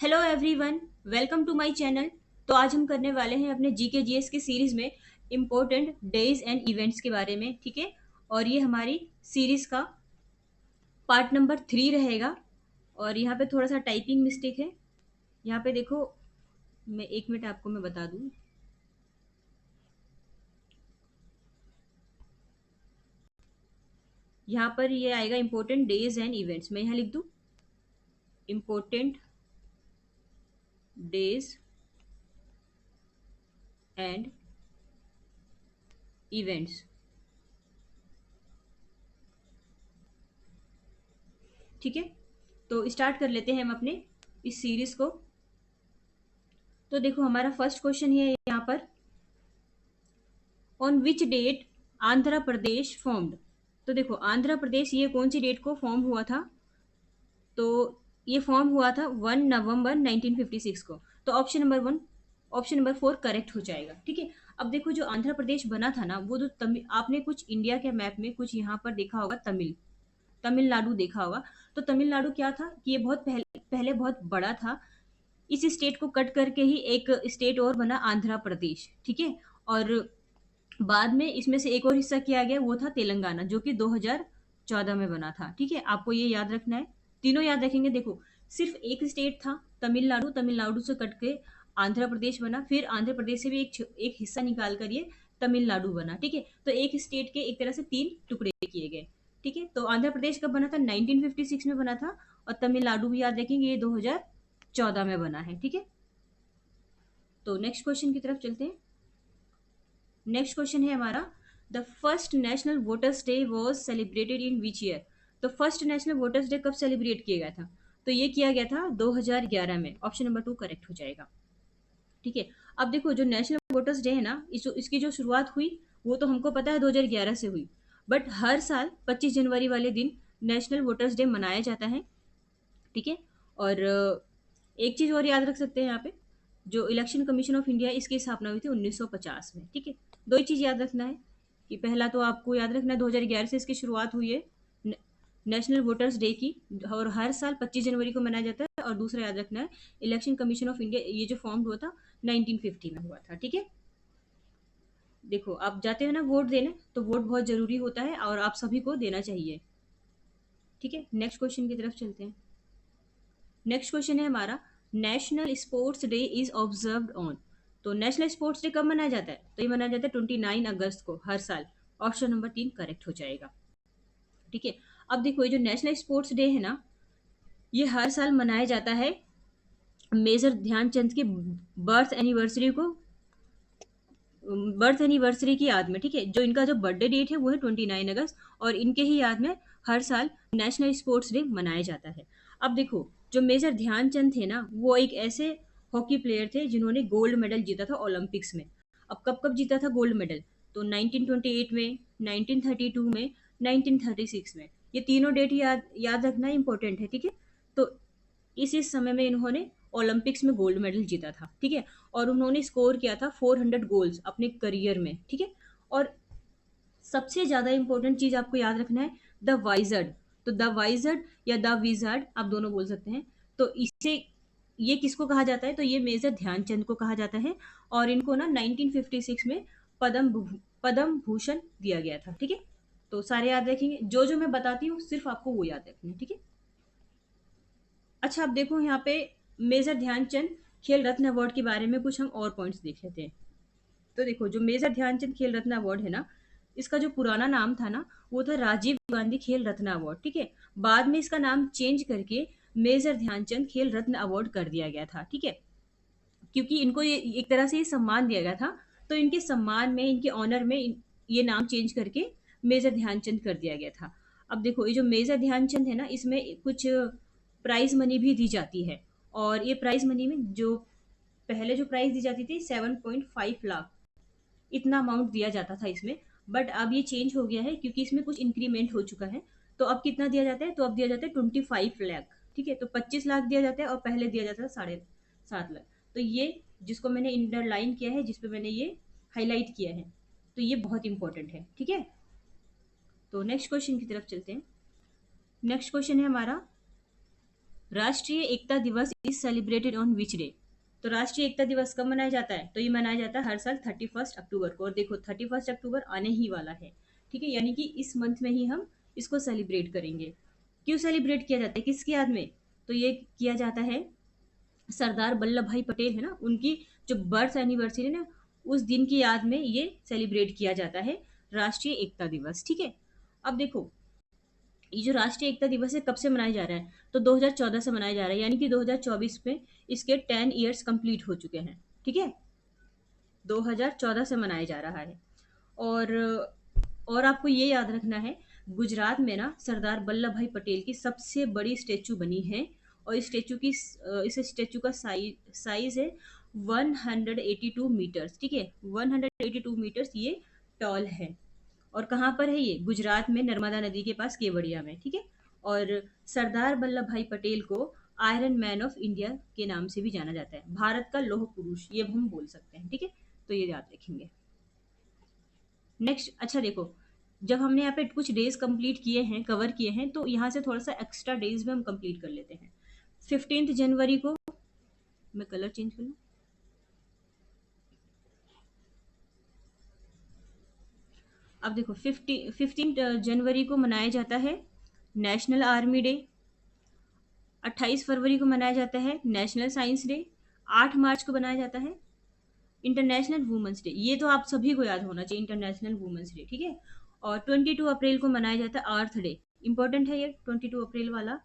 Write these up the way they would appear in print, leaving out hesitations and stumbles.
Hello everyone, welcome to my channel. तो आज हम करने वाले हैं अपने जीके जीएस की सीरीज में इम्पोर्टेंट डेज एंड इवेंट्स के बारे में। ठीक है, और ये हमारी सीरीज का पार्ट नंबर 3 रहेगा। और यहाँ पे थोड़ा सा टाइपिंग मिस्टेक है। यहाँ पे देखो, मैं 1 मिनट आपको मैं बता दूँ। यहाँ पर ये आएगा इम्पोर्टेंट डेज एंड इवेंट्स। मैं यहाँ लिख दूँ इम्पोर्टेंट डेज एंड इवेंट्स। ठीक है, तो स्टार्ट कर लेते हैं हम अपने इस सीरीज को। तो देखो, हमारा फर्स्ट क्वेश्चन है यहाँ पर, on which date Andhra Pradesh formed. तो देखो, आंध्र प्रदेश ये कौन सी डेट को फॉर्म हुआ था? तो ये फॉर्म हुआ था 1 नवंबर 1956 को। तो ऑप्शन नंबर 4 करेक्ट हो जाएगा। ठीक है, अब देखो, जो आंध्र प्रदेश बना था ना, वो तो तमिल, आपने कुछ इंडिया के मैप में कुछ यहाँ पर देखा होगा, तमिलनाडु देखा होगा। तो तमिलनाडु क्या था कि ये बहुत पहले पहले बहुत बड़ा था। इस स्टेट को कट करके ही एक स्टेट और बना, आंध्र प्रदेश। ठीक है, और बाद में इसमें से एक और हिस्सा किया गया, वो था तेलंगाना, जो कि 2014 में बना था। ठीक है, आपको ये याद रखना है। तीनों याद रखेंगे। देखो, सिर्फ एक स्टेट था तमिलनाडु, तमिलनाडु से कट के आंध्र प्रदेश बना, फिर आंध्र प्रदेश से भी एक हिस्सा निकाल कर ये तमिलनाडु बना। ठीक है, तो एक स्टेट के एक तरह से 3 टुकड़े किए गए। ठीक है, तो आंध्र प्रदेश कब बना था? 1956 में बना था। और तमिलनाडु भी याद रखेंगे, ये 2014 में बना है। ठीक है, तो नेक्स्ट क्वेश्चन की तरफ चलते हैं। नेक्स्ट क्वेश्चन है हमारा, the first national voters day was celebrated in which year. तो फर्स्ट नेशनल वोटर्स डे कब सेलिब्रेट किया गया था? तो ये किया गया था 2011 में। ऑप्शन नंबर 2 करेक्ट हो जाएगा। ठीक है, अब देखो, जो नेशनल वोटर्स डे है ना, इसकी जो शुरुआत हुई, वो तो हमको पता है 2011 से हुई। बट हर साल 25 जनवरी वाले दिन नेशनल वोटर्स डे मनाया जाता है। ठीक है, और एक चीज और याद रख सकते हैं यहाँ पे, जो इलेक्शन कमीशन ऑफ इंडिया, इसकी स्थापना हुई थी 1950 में। ठीक है, दो ही चीज याद रखना है कि पहला तो आपको याद रखना है 2011 से इसकी शुरुआत हुई है नेशनल वोटर्स डे की, और हर साल 25 जनवरी को मनाया जाता है। और दूसरा याद रखना है, इलेक्शन कमीशन ऑफ इंडिया ये जो फॉर्म हुआ था 1950 में हुआ था। ठीक है, देखो, आप जाते हो ना वोट देने, तो वोट बहुत जरूरी होता है और आप सभी को देना चाहिए। ठीक है, नेक्स्ट क्वेश्चन की तरफ चलते हैं। नेक्स्ट क्वेश्चन है हमारा, national sports day is observed on. तो नेशनल स्पोर्ट्स डे कब मनाया जाता है? तो ये मनाया जाता है 29 अगस्त को, हर साल। ऑप्शन नंबर 3 करेक्ट हो जाएगा। ठीक है, अब देखो, ये जो नेशनल स्पोर्ट्स डे है ना, ये हर साल मनाया जाता है मेजर ध्यानचंद की बर्थ एनिवर्सरी की याद में। ठीक है, जो इनका जो बर्थडे डेट है वो है 29 अगस्त, और इनके ही याद में हर साल नेशनल स्पोर्ट्स डे मनाया जाता है। अब देखो, जो मेजर ध्यानचंद थे ना, वो एक ऐसे हॉकी प्लेयर थे जिन्होंने गोल्ड मेडल जीता था ओलंपिक्स में। अब कब कब जीता था गोल्ड मेडल? तो 1928 में, 1932 में, 1936 में। ये तीनों डेट याद याद रखना इंपॉर्टेंट है। ठीक है, तो इस समय में इन्होंने ओलंपिक्स में गोल्ड मेडल जीता था। ठीक है, और उन्होंने स्कोर किया था 400 गोल्स अपने करियर में। ठीक है, और सबसे ज्यादा इंपॉर्टेंट चीज आपको याद रखना है, द वाइजर्ड। तो द वाइजर्ड या द विजार्ड, आप दोनों बोल सकते हैं। तो इससे ये किसको कहा जाता है? तो ये मेजर ध्यानचंद को कहा जाता है। और इनको ना 1956 में पद्म भूषण दिया गया था। ठीक है, तो सारे याद रखेंगे, जो जो मैं बताती हूँ सिर्फ आपको वो याद रखना है। ठीक है, अच्छा, अब देखो यहाँ पे मेजर ध्यानचंद खेल रत्न अवार्ड के बारे में कुछ हम और पॉइंट्स देख लेते हैं। तो देखो, जो मेजर ध्यानचंद खेल रत्न अवार्ड है ना, इसका जो पुराना नाम था ना, वो था राजीव गांधी खेल रत्न अवार्ड। ठीक है, बाद में इसका नाम चेंज करके मेजर ध्यानचंद खेल रत्न अवार्ड कर दिया गया था। ठीक है, क्योंकि इनको ये एक तरह से ये सम्मान दिया गया था, तो इनके सम्मान में, इनके ऑनर में ये नाम चेंज करके मेजर ध्यानचंद कर दिया गया था। अब देखो, ये जो मेजर ध्यानचंद है ना, इसमें कुछ प्राइज मनी भी दी जाती है। और ये प्राइज मनी में जो पहले जो प्राइज दी जाती थी 7.5 लाख, इतना अमाउंट दिया जाता था इसमें। बट अब ये चेंज हो गया है, क्योंकि इसमें कुछ इंक्रीमेंट हो चुका है। तो अब कितना दिया जाता है? तो अब दिया जाता है 25 लाख। ठीक है, तो 25 लाख दिया जाता है, और पहले दिया जाता था 7.5 लाख। तो ये जिसको मैंने इंडरलाइन किया है, जिसपे मैंने ये हाईलाइट किया है, तो ये बहुत इंपॉर्टेंट है। ठीक है, तो नेक्स्ट क्वेश्चन की तरफ चलते हैं। नेक्स्ट क्वेश्चन है हमारा, राष्ट्रीय एकता दिवस is celebrated on which day? तो राष्ट्रीय एकता दिवस कब मनाया जाता है? तो ये मनाया जाता है हर साल 31 अक्टूबर को। और देखो 31 अक्टूबर आने ही वाला है, ठीक है, यानी कि इस मंथ में ही हम इसको सेलिब्रेट करेंगे। क्यों सेलिब्रेट किया जाता है, किसकी याद में? तो ये किया जाता है सरदार वल्लभ भाई पटेल है ना, उनकी जो बर्थ एनिवर्सरी है ना, उस दिन की याद में ये सेलिब्रेट किया जाता है राष्ट्रीय एकता दिवस, ठीक है। अब देखो ये जो राष्ट्रीय एकता दिवस है कब से मनाया जा रहा है? तो 2014 से मनाया जा रहा है, यानी कि 2024 में इसके 10 ईयर्स कंप्लीट हो चुके हैं, ठीक है। 2014 से मनाया जा रहा है। और आपको ये याद रखना है, गुजरात में ना सरदार वल्लभ भाई पटेल की सबसे बड़ी स्टेचू बनी है। और इस स्टेचू का साइज है 182 मीटर्स, ठीक है, 182 मीटर्स ये टॉल है। और कहाँ पर है ये? गुजरात में नर्मदा नदी के पास केवड़िया में, ठीक है। और सरदार वल्लभ भाई पटेल को आयरन मैन ऑफ इंडिया के नाम से भी जाना जाता है, भारत का लौह पुरुष ये हम बोल सकते हैं, ठीक है। तो ये याद रखेंगे। नेक्स्ट, अच्छा देखो, जब हमने यहाँ पे कुछ डेज कंप्लीट किए हैं, कवर किए हैं, तो यहाँ से थोड़ा सा एक्स्ट्रा डेज में हम कंप्लीट कर लेते हैं। 15 जनवरी को, मैं कलर चेंज कर लूँ। अब देखो 15 जनवरी को मनाया जाता है नेशनल आर्मी डे। 28 फरवरी को मनाया जाता है नेशनल साइंस डे। 8 मार्च को मनाया जाता है इंटरनेशनल वुमेंस डे। ये तो आप सभी को याद होना चाहिए, इंटरनेशनल वुमेंस डे, ठीक है। और 22 अप्रैल को मनाया जाता है अर्थ डे, इंपॉर्टेंट है ये 22 अप्रैल वाला।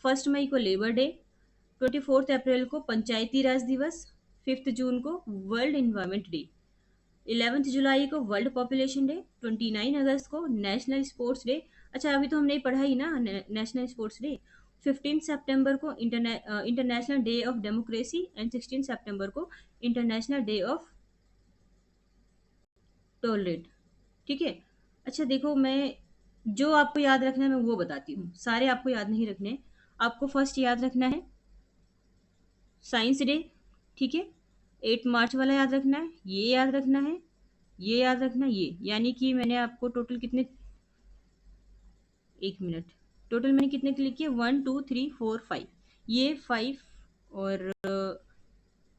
1 मई को लेबर डे। 24 अप्रैल को पंचायती राज दिवस। 5 जून को वर्ल्ड इन्वायरमेंट डे। 11 जुलाई को वर्ल्ड पॉपुलेशन डे। 29 अगस्त को नेशनल स्पोर्ट्स डे। अच्छा अभी तो हमने पढ़ा ही ना नेशनल स्पोर्ट्स डे। 15 सितंबर को international day of democracy. And 16 सितंबर को इंटरनेशनल डे ऑफ टॉलरेट, ठीक है। अच्छा देखो, मैं जो आपको याद रखना है मैं वो बताती हूँ, सारे आपको याद नहीं रखने। आपको फर्स्ट याद रखना है साइंस डे, ठीक है। 8 मार्च वाला याद रखना है, ये याद रखना है, ये याद रखना, ये, यानी कि मैंने आपको टोटल कितने, 1 मिनट, टोटल मैंने कितने क्लिक किए? 1 2 3 4 5, ये 5। और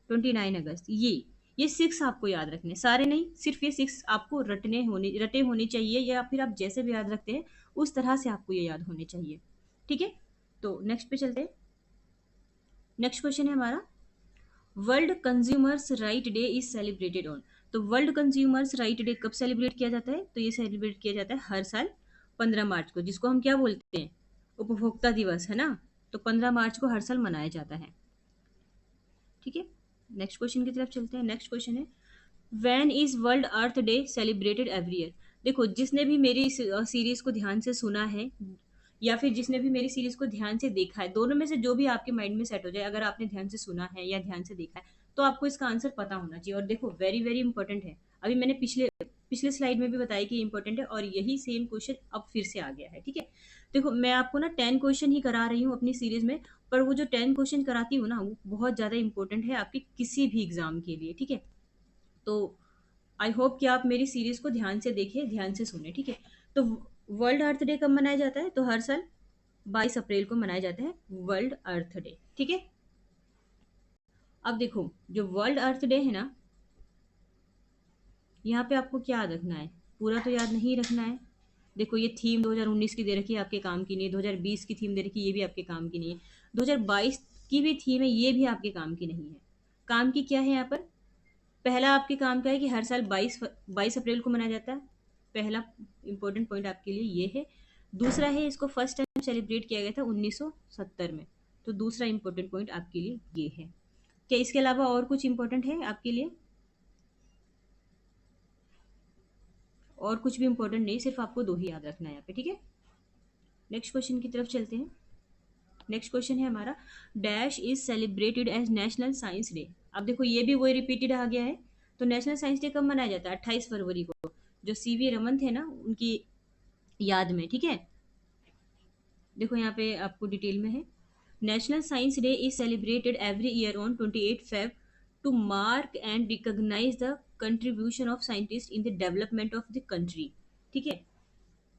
29 अगस्त, ये 6 आपको याद रखने, सारे नहीं, सिर्फ ये 6 आपको रटे होने चाहिए, या फिर आप जैसे भी याद रखते हैं उस तरह से आपको ये याद होने चाहिए, ठीक है। तो नेक्स्ट पे चलते हैं। नेक्स्ट क्वेश्चन है हमारा, world consumers right day is celebrated on. तो वर्ल्ड कंज्यूमर्स राइट डे कब सेलिब्रेट किया जाता है? तो ये सेलिब्रेट किया जाता है हर साल 15 मार्च को, जिसको हम क्या बोलते हैं? उपभोक्ता दिवस, है ना। तो 15 मार्च को हर साल मनाया जाता है, ठीक है। नेक्स्ट क्वेश्चन की तरफ चलते हैं। नेक्स्ट क्वेश्चन है, when is world earth day celebrated every year? देखो जिसने भी मेरी सीरीज को ध्यान से सुना है, या फिर जिसने भी मेरी सीरीज को ध्यान से देखा है, दोनों में से जो भी आपके माइंड में सेट हो जाए, अगर आपने ध्यान से सुना है या ध्यान से देखा है, तो आपको इसका आंसर पता होना चाहिए। और देखो वेरी वेरी इंपॉर्टेंट है, अभी मैंने पिछले पिछले स्लाइड में भी बताया कि इंपॉर्टेंट है, और यही सेम क्वेश्चन अब फिर से आ गया है, ठीक है। देखो मैं आपको ना 10 क्वेश्चन ही करा रही हूँ अपनी सीरीज में, पर वो जो 10 क्वेश्चन कराती हूँ ना, वो बहुत ज़्यादा इंपॉर्टेंट है आपके किसी भी एग्जाम के लिए, ठीक है। तो आई होप कि आप मेरी सीरीज को ध्यान से देखें, ध्यान से सुने, ठीक है। तो वर्ल्ड अर्थ डे कब मनाया जाता है? तो हर साल 22 अप्रैल को मनाया जाता है वर्ल्ड अर्थ डे, ठीक है। अब देखो जो वर्ल्ड अर्थ डे है ना, यहाँ पे आपको क्या याद रखना है? पूरा तो याद नहीं रखना है। देखो ये थीम 2019 की दे रखी है, आपके काम की नहीं है। 2020 की थीम दे रखी है, ये भी आपके काम की नहीं है। 2022 की भी थीम है, ये भी आपके काम की नहीं है। काम की क्या है यहाँ पर? पहला आपके काम का है कि हर साल 22 अप्रैल को मनाया जाता है। पहला इंपॉर्टेंट पॉइंट आपके लिए ये है। दूसरा है, इसको फर्स्ट टाइम सेलिब्रेट किया गया था 1970 में। तो दूसरा इंपॉर्टेंट पॉइंट आपके लिए ये है। क्या इसके अलावा और कुछ इंपॉर्टेंट है आपके लिए? और कुछ भी इंपॉर्टेंट नहीं, सिर्फ आपको दो ही याद रखना है यहाँ पे, ठीक है। नेक्स्ट क्वेश्चन की तरफ चलते हैं। नेक्स्ट क्वेश्चन है हमारा, dash is celebrated as national science day. अब देखो ये भी वही रिपीटेड आ गया है। तो नेशनल साइंस डे कब मनाया जाता है? 28 फरवरी को, जो सीवी रमन थे ना उनकी याद में, ठीक है। देखो यहाँ पे आपको डिटेल में है, national science day is celebrated every year on 28 feb to mark and recognize the contribution of scientist in the development of the country, ठीक है।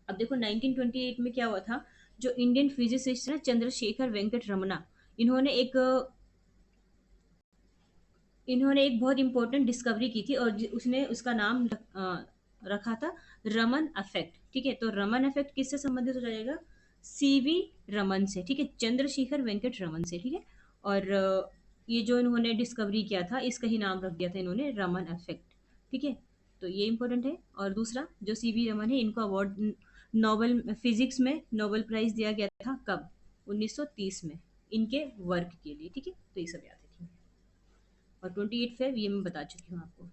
अब देखो 1928 में क्या हुआ था, जो इंडियन फिजिसिस्ट है चंद्रशेखर वेंकट रमना, इन्होंने एक इन्होंने एक बहुत इंपॉर्टेंट डिस्कवरी की थी, और उसने उसका नाम रखा था रमन इफेक्ट। ठीक है, तो रमन इफेक्ट किससे संबंधित हो जाएगा? सीवी रमन से। ठीक है, चंद्रशेखर वेंकट रमन से। ठीक है, और ये जो इन्होंने डिस्कवरी किया था इसका ही नाम रख दिया था इन्होंने रमन इफेक्ट। ठीक है, तो ये इंपॉर्टेंट है। और दूसरा जो सीवी रमन है, इनको अवार्ड नोबेल फिजिक्स में नोबेल प्राइज दिया गया था कब? 1930 में, इनके वर्क के लिए। ठीक है, तो ये सब याद रखेंगे। और 28 फेब ये मैं बता चुकी हूँ आपको।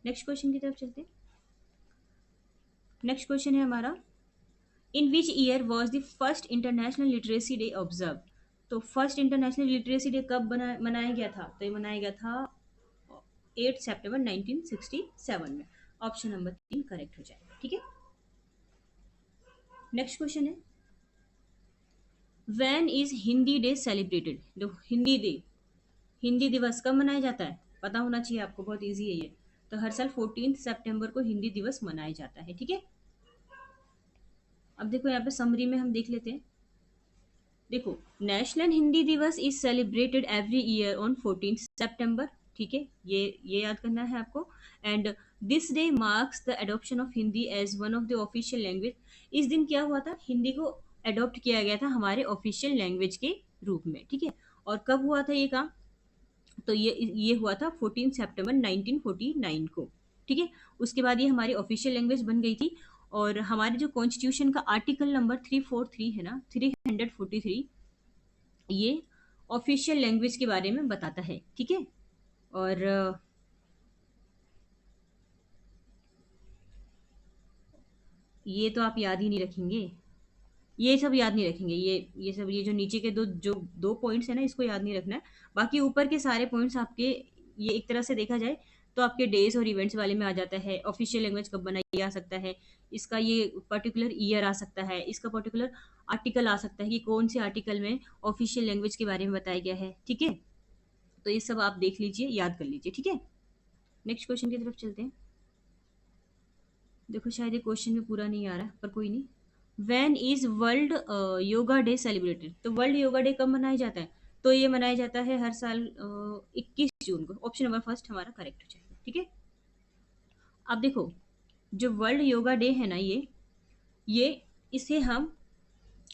नेक्स्ट क्वेश्चन की तरफ चलते हैं। नेक्स्ट क्वेश्चन है हमारा, in which year was the first international literacy day observe? तो फर्स्ट इंटरनेशनल लिटरेसी डे कब मनाया गया था? तो ये मनाया गया था 8 सितंबर 1967 में। ऑप्शन नंबर 3 करेक्ट हो जाएगा। ठीक है, नेक्स्ट क्वेश्चन है, when is Hindi day celebrated? जो हिंदी दिवस कब मनाया जाता है? पता होना चाहिए आपको, बहुत इजी है ये। तो हर साल 14 सितंबर को हिंदी दिवस मनाया जाता है। ठीक है, अब देखो यहाँ पे समरी में हम देख लेते हैं। देखो, national Hindi Diwas is celebrated every year on 14 September. ठीक है, ये याद करना है आपको। And this day marks the adoption of Hindi as one of the official language. इस दिन क्या हुआ था? हिंदी को अडॉप्ट किया गया था हमारे ऑफिशियल लैंग्वेज के रूप में। ठीक है, और कब हुआ था ये काम? तो ये हुआ था 14 सितंबर 1949 को। ठीक है, उसके बाद ये हमारी ऑफिशियल लैंग्वेज बन गई थी। और हमारे जो कॉन्स्टिट्यूशन का आर्टिकल नंबर 343 है ना, 343, ये ऑफिशियल लैंग्वेज के बारे में बताता है। ठीक है, और ये तो आप याद ही नहीं रखेंगे, ये सब याद नहीं रखेंगे। ये सब, ये जो नीचे के दो पॉइंट्स है ना, इसको याद नहीं रखना है। बाकी ऊपर के सारे पॉइंट्स आपके, ये एक तरह से देखा जाए तो आपके डेज और इवेंट्स वाले में आ जाता है। ऑफिशियल लैंग्वेज कब बनाई आ सकता है, इसका ये पर्टिकुलर ईयर आ सकता है, इसका पर्टिकुलर आर्टिकल आ सकता है कि कौन से आर्टिकल में ऑफिशियल लैंग्वेज के बारे में बताया गया है। ठीक है, तो ये सब आप देख लीजिए, याद कर लीजिए। ठीक है, नेक्स्ट क्वेश्चन की तरफ चलते हैं। देखो शायद ये क्वेश्चन में पूरा नहीं आ रहा, पर कोई नहीं। When is world yoga day celebrated? तो वर्ल्ड योगा डे कब मनाया जाता है? तो ये मनाया जाता है हर साल 21 जून को। ऑप्शन नंबर फर्स्ट हमारा करेक्ट हो जाएगा। ठीक है, अब देखो, जो वर्ल्ड योगा डे है ना, ये इसे हम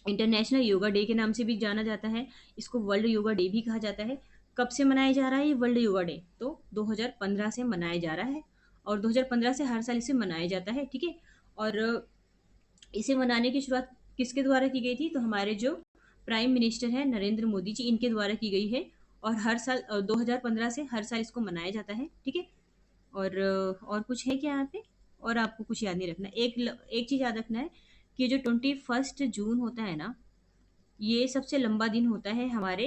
इंटरनेशनल योगा डे के नाम से भी जाना जाता है, इसको वर्ल्ड योगा डे भी कहा जाता है। कब से मनाया जा रहा है ये वर्ल्ड योगा डे? तो 2015 से मनाया जा रहा है, और 2015 से हर साल इसे मनाया जाता है। ठीक है, और इसे मनाने की शुरुआत किसके द्वारा की गई थी? तो हमारे जो प्राइम मिनिस्टर हैं नरेंद्र मोदी जी, इनके द्वारा की गई है। और हर साल 2015 से हर साल इसको मनाया जाता है। ठीक है, और कुछ है क्या यहाँ पे? और आपको कुछ याद नहीं रखना, एक चीज़ याद रखना है कि जो 21 जून होता है ना, ये सबसे लंबा दिन होता है हमारे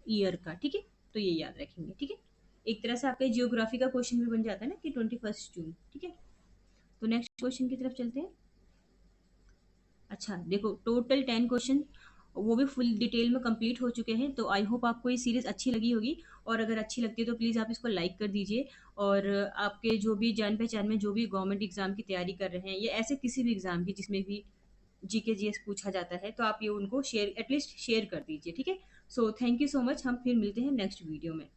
ईयर का। ठीक है, तो ये याद रखेंगे। ठीक है, एक तरह से आपका जियोग्राफी का क्वेश्चन भी बन जाता है ना कि 21 जून। ठीक है, तो नेक्स्ट क्वेश्चन की तरफ चलते हैं। अच्छा देखो, टोटल 10 क्वेश्चन वो भी फुल डिटेल में कंप्लीट हो चुके हैं। तो आई होप आपको ये सीरीज़ अच्छी लगी होगी, और अगर अच्छी लगती है तो प्लीज़ आप इसको लाइक कर दीजिए। और आपके जो भी जान पहचान में जो भी गवर्नमेंट एग्ज़ाम की तैयारी कर रहे हैं, या ऐसे किसी भी एग्ज़ाम की जिसमें भी जीके जीएस पूछा जाता है, तो आप ये उनको शेयर, एटलीस्ट शेयर कर दीजिए। ठीक है, so thank you so much. हम फिर मिलते हैं नेक्स्ट वीडियो में।